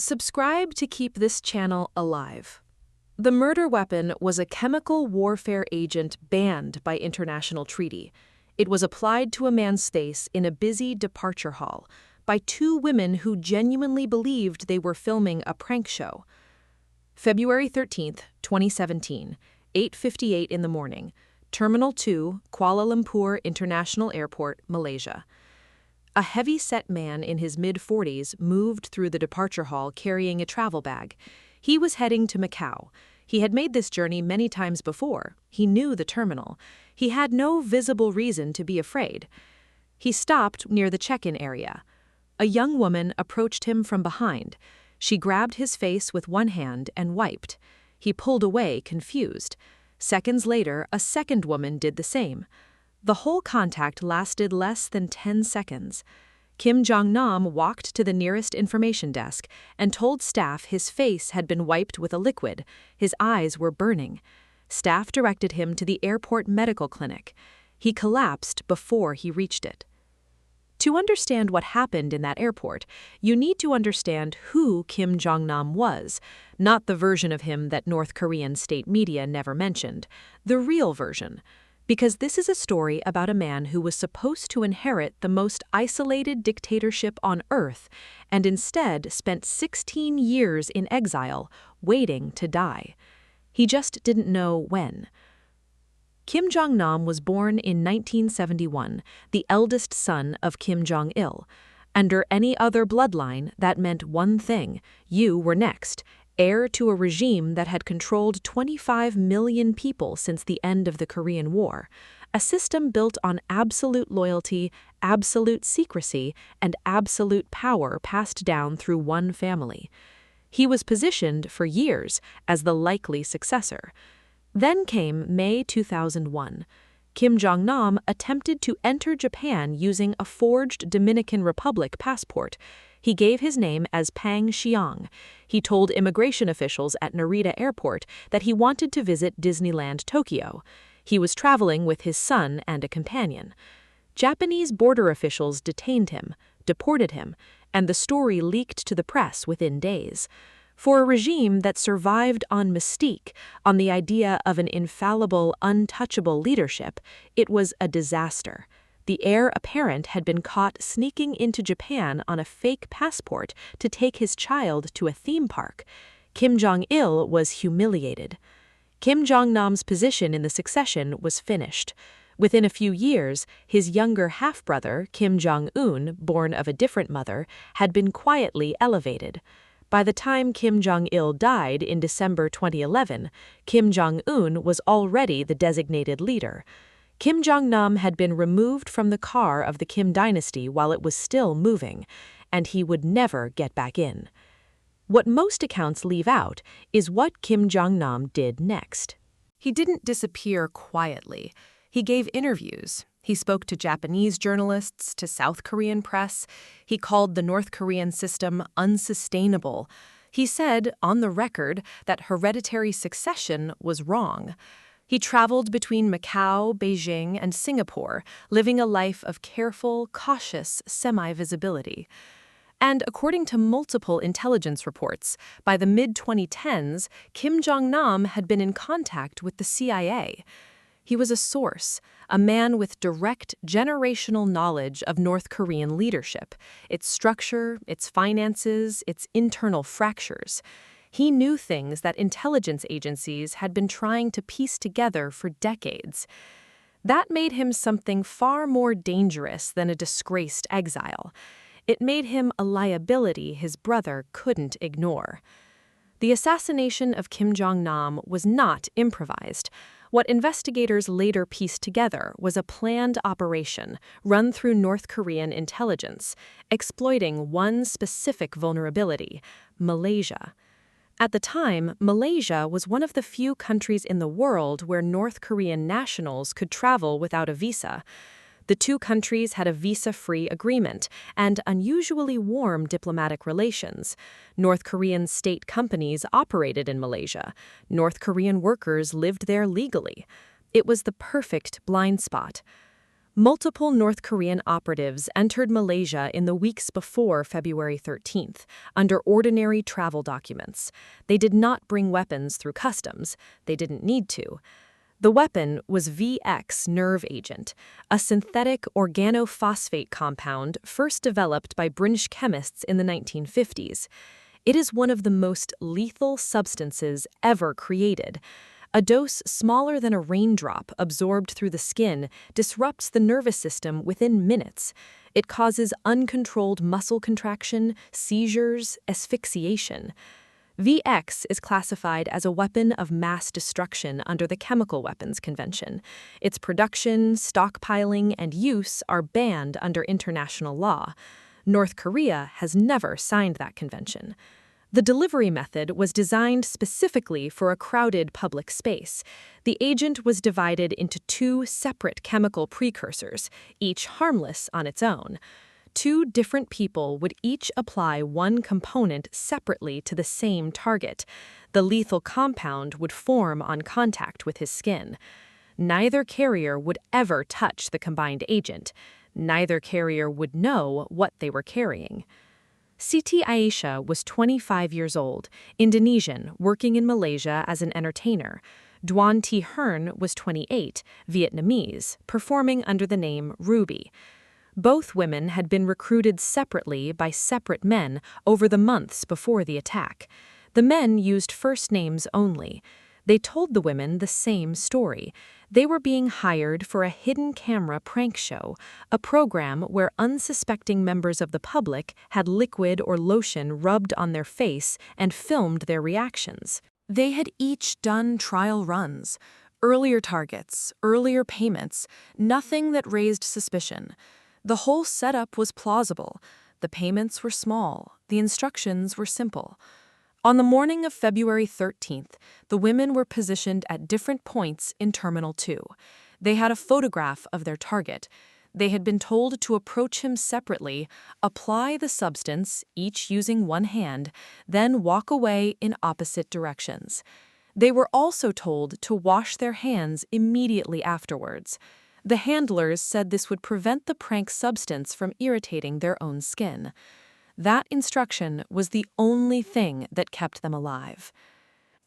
Subscribe to keep this channel alive. The murder weapon was a chemical warfare agent banned by international treaty. It was applied to a man's face in a busy departure hall by two women who genuinely believed they were filming a prank show. February 13th, 2017, 8:58 in the morning, Terminal 2, Kuala Lumpur International Airport, Malaysia. A heavy-set man in his mid-40s moved through the departure hall carrying a travel bag. He was heading to Macau. He had made this journey many times before. He knew the terminal. He had no visible reason to be afraid. He stopped near the check-in area. A young woman approached him from behind. She grabbed his face with one hand and wiped. He pulled away, confused. Seconds later, a second woman did the same. The whole contact lasted less than 10 seconds. Kim Jong-nam walked to the nearest information desk and told staff his face had been wiped with a liquid. His eyes were burning. Staff directed him to the airport medical clinic. He collapsed before he reached it. To understand what happened in that airport, you need to understand who Kim Jong-nam was, not the version of him that North Korean state media never mentioned, the real version. Because this is a story about a man who was supposed to inherit the most isolated dictatorship on Earth and instead spent 16 years in exile, waiting to die. He just didn't know when. Kim Jong-nam was born in 1971, the eldest son of Kim Jong-il. Under any other bloodline, that meant one thing: you were next, heir to a regime that had controlled 25 million people since the end of the Korean War, a system built on absolute loyalty, absolute secrecy, and absolute power passed down through one family. He was positioned for years as the likely successor. Then came May 2001. Kim Jong-nam attempted to enter Japan using a forged Dominican Republic passport. He gave his name as Pang Xiang. He told immigration officials at Narita Airport that he wanted to visit Disneyland Tokyo. He was traveling with his son and a companion. Japanese border officials detained him, deported him, and the story leaked to the press within days. For a regime that survived on mystique, on the idea of an infallible, untouchable leadership, it was a disaster. The heir apparent had been caught sneaking into Japan on a fake passport to take his child to a theme park. Kim Jong-il was humiliated. Kim Jong-nam's position in the succession was finished. Within a few years, his younger half-brother, Kim Jong-un, born of a different mother, had been quietly elevated. By the time Kim Jong-il died in December 2011, Kim Jong-un was already the designated leader. Kim Jong-nam had been removed from the car of the Kim dynasty while it was still moving, and he would never get back in. What most accounts leave out is what Kim Jong-nam did next. He didn't disappear quietly. He gave interviews. He spoke to Japanese journalists, to South Korean press. He called the North Korean system unsustainable. He said, on the record, that hereditary succession was wrong. He traveled between Macau, Beijing, and Singapore, living a life of careful, cautious semi-visibility. And according to multiple intelligence reports, by the mid-2010s, Kim Jong-nam had been in contact with the CIA. He was a source, a man with direct generational knowledge of North Korean leadership, its structure, its finances, its internal fractures. He knew things that intelligence agencies had been trying to piece together for decades. That made him something far more dangerous than a disgraced exile. It made him a liability his brother couldn't ignore. The assassination of Kim Jong-nam was not improvised. What investigators later pieced together was a planned operation run through North Korean intelligence, exploiting one specific vulnerability: Malaysia. At the time, Malaysia was one of the few countries in the world where North Korean nationals could travel without a visa. The two countries had a visa-free agreement and unusually warm diplomatic relations. North Korean state companies operated in Malaysia. North Korean workers lived there legally. It was the perfect blind spot. Multiple North Korean operatives entered Malaysia in the weeks before February 13th, under ordinary travel documents. They did not bring weapons through customs. They didn't need to. The weapon was VX nerve agent, a synthetic organophosphate compound first developed by British chemists in the 1950s. It is one of the most lethal substances ever created. A dose smaller than a raindrop absorbed through the skin disrupts the nervous system within minutes. It causes uncontrolled muscle contraction, seizures, asphyxiation. VX is classified as a weapon of mass destruction under the Chemical Weapons Convention. Its production, stockpiling, and use are banned under international law. North Korea has never signed that convention. The delivery method was designed specifically for a crowded public space. The agent was divided into two separate chemical precursors, each harmless on its own. Two different people would each apply one component separately to the same target. The lethal compound would form on contact with his skin. Neither carrier would ever touch the combined agent. Neither carrier would know what they were carrying. Siti Aisyah was 25 years old, Indonesian, working in Malaysia as an entertainer. Duan Thi Hern was 28, Vietnamese, performing under the name Ruby. Both women had been recruited separately by separate men over the months before the attack. The men used first names only. They told the women the same story. They were being hired for a hidden camera prank show, a program where unsuspecting members of the public had liquid or lotion rubbed on their face and filmed their reactions. They had each done trial runs, earlier targets, earlier payments, nothing that raised suspicion. The whole setup was plausible. The payments were small. The instructions were simple. On the morning of February 13th, the women were positioned at different points in Terminal 2. They had a photograph of their target. They had been told to approach him separately, apply the substance, each using one hand, then walk away in opposite directions. They were also told to wash their hands immediately afterwards. The handlers said this would prevent the prank substance from irritating their own skin. That instruction was the only thing that kept them alive.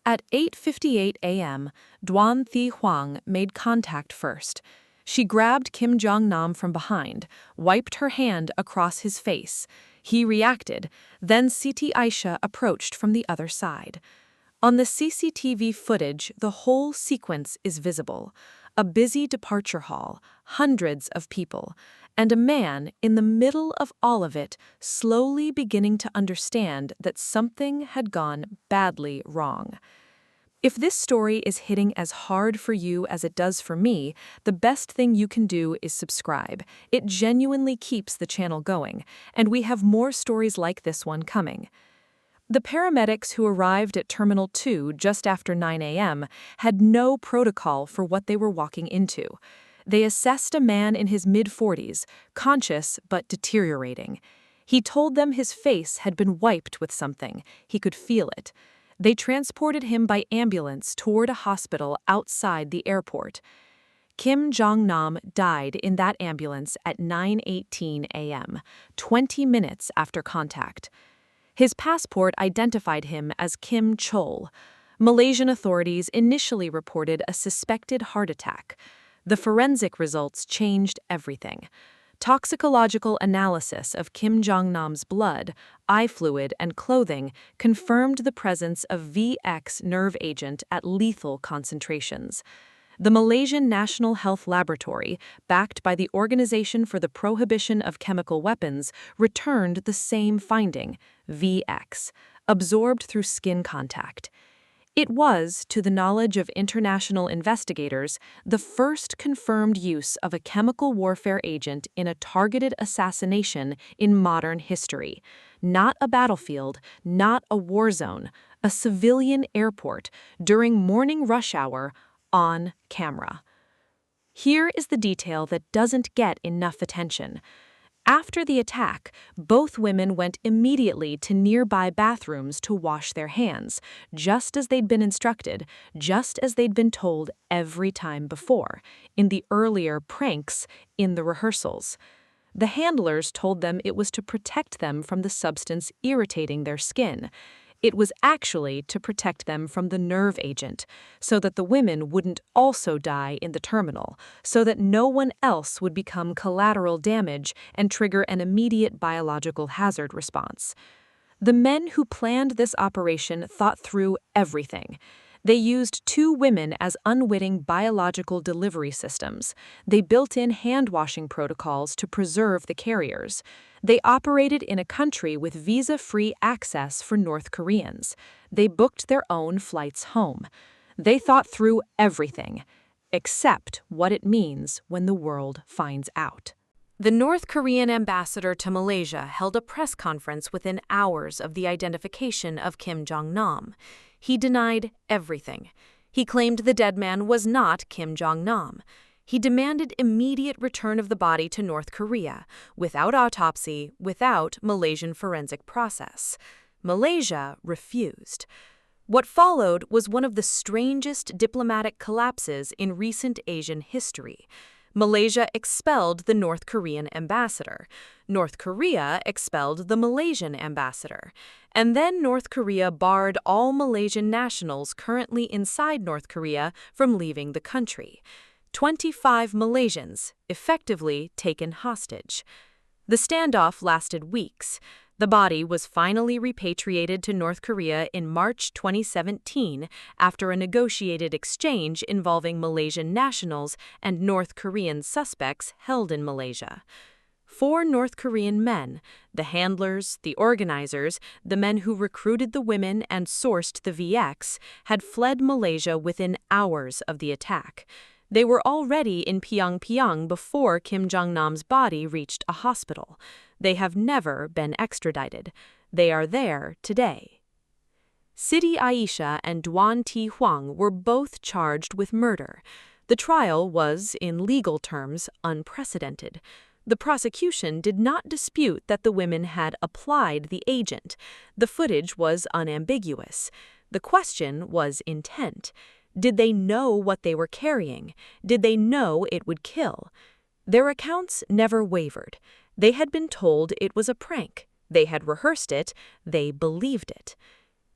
At 8:58 a.m., Duan Thi Huang made contact first. She grabbed Kim Jong-nam from behind, wiped her hand across his face. He reacted, then Siti Aisyah approached from the other side. On the CCTV footage, the whole sequence is visible. A busy departure hall, hundreds of people, and a man in the middle of all of it, slowly beginning to understand that something had gone badly wrong. If this story is hitting as hard for you as it does for me, the best thing you can do is subscribe. It genuinely keeps the channel going, and we have more stories like this one coming. The paramedics who arrived at Terminal 2 just after 9 a.m. had no protocol for what they were walking into. They assessed a man in his mid-40s, conscious but deteriorating. He told them his face had been wiped with something. He could feel it. They transported him by ambulance toward a hospital outside the airport. Kim Jong-nam died in that ambulance at 9:18 a.m., 20 minutes after contact. His passport identified him as Kim Chol. Malaysian authorities initially reported a suspected heart attack. The forensic results changed everything. Toxicological analysis of Kim Jong-nam's blood, eye fluid, and clothing confirmed the presence of VX nerve agent at lethal concentrations. The Malaysian National Health Laboratory, backed by the Organization for the Prohibition of Chemical Weapons, returned the same finding, VX, absorbed through skin contact. It was, to the knowledge of international investigators, the first confirmed use of a chemical warfare agent in a targeted assassination in modern history. Not a battlefield, not a war zone, a civilian airport during morning rush hour on camera. Here is the detail that doesn't get enough attention. After the attack, both women went immediately to nearby bathrooms to wash their hands, just as they'd been instructed, just as they'd been told every time before, in the earlier pranks, in the rehearsals. The handlers told them it was to protect them from the substance irritating their skin. It was actually to protect them from the nerve agent, so that the women wouldn't also die in the terminal, so that no one else would become collateral damage and trigger an immediate biological hazard response. The men who planned this operation thought through everything. They used two women as unwitting biological delivery systems. They built in hand-washing protocols to preserve the carriers. They operated in a country with visa-free access for North Koreans. They booked their own flights home. They thought through everything, except what it means when the world finds out. The North Korean ambassador to Malaysia held a press conference within hours of the identification of Kim Jong-nam. He denied everything. He claimed the dead man was not Kim Jong-nam. He demanded immediate return of the body to North Korea, without autopsy, without Malaysian forensic process. Malaysia refused. What followed was one of the strangest diplomatic collapses in recent Asian history. Malaysia expelled the North Korean ambassador. North Korea expelled the Malaysian ambassador. And then North Korea barred all Malaysian nationals currently inside North Korea from leaving the country. 25 Malaysians, effectively taken hostage. The standoff lasted weeks. The body was finally repatriated to North Korea in March 2017 after a negotiated exchange involving Malaysian nationals and North Korean suspects held in Malaysia. 4 North Korean men, the handlers, the organizers, the men who recruited the women and sourced the VX, had fled Malaysia within hours of the attack. They were already in Pyongyang before Kim Jong-nam's body reached a hospital. They have never been extradited. They are there today. Siti Aisha and Duan Ti Huang were both charged with murder. The trial was, in legal terms, unprecedented. The prosecution did not dispute that the women had applied the agent. The footage was unambiguous. The question was intent. Did they know what they were carrying? Did they know it would kill? Their accounts never wavered. They had been told it was a prank. They had rehearsed it. They believed it.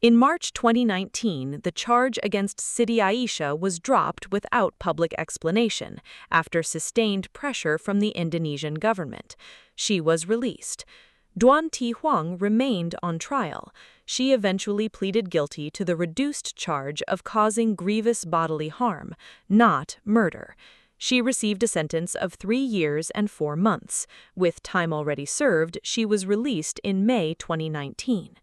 In March 2019, the charge against Siti Aisha was dropped without public explanation after sustained pressure from the Indonesian government. She was released. Duan Ti Huang remained on trial. She eventually pleaded guilty to the reduced charge of causing grievous bodily harm, not murder. She received a sentence of 3 years and 4 months. With time already served, she was released in May 2019.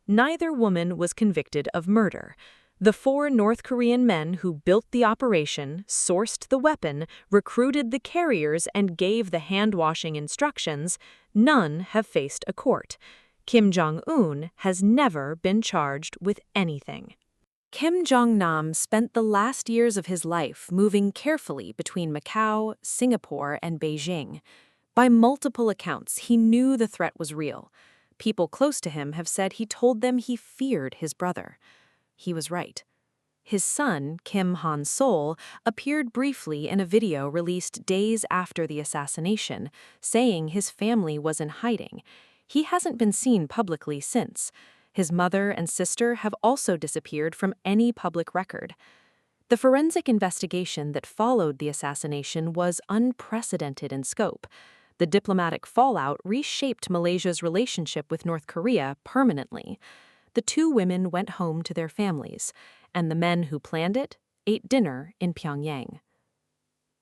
Neither woman was convicted of murder. The 4 North Korean men who built the operation, sourced the weapon, recruited the carriers, and gave the hand-washing instructions, none have faced a court. Kim Jong-un has never been charged with anything. Kim Jong-nam spent the last years of his life moving carefully between Macau, Singapore, and Beijing. By multiple accounts, he knew the threat was real. People close to him have said he told them he feared his brother. He was right. His son, Kim Han-sol, appeared briefly in a video released days after the assassination, saying his family was in hiding. He hasn't been seen publicly since. His mother and sister have also disappeared from any public record. The forensic investigation that followed the assassination was unprecedented in scope. The diplomatic fallout reshaped Malaysia's relationship with North Korea permanently. The 2 women went home to their families, and the men who planned it ate dinner in Pyongyang.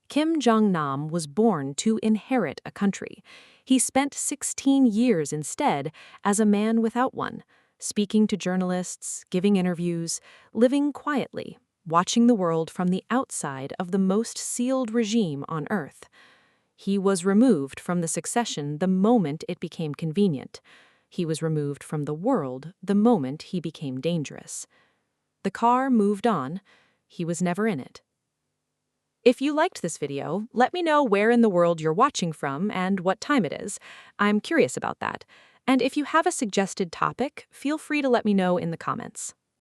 Kim Jong-nam was born to inherit a country. He spent 16 years instead as a man without one, speaking to journalists, giving interviews, living quietly, watching the world from the outside of the most sealed regime on earth. He was removed from the succession the moment it became convenient. He was removed from the world the moment he became dangerous. The car moved on. He was never in it. If you liked this video, let me know where in the world you're watching from and what time it is. I'm curious about that. And if you have a suggested topic, feel free to let me know in the comments.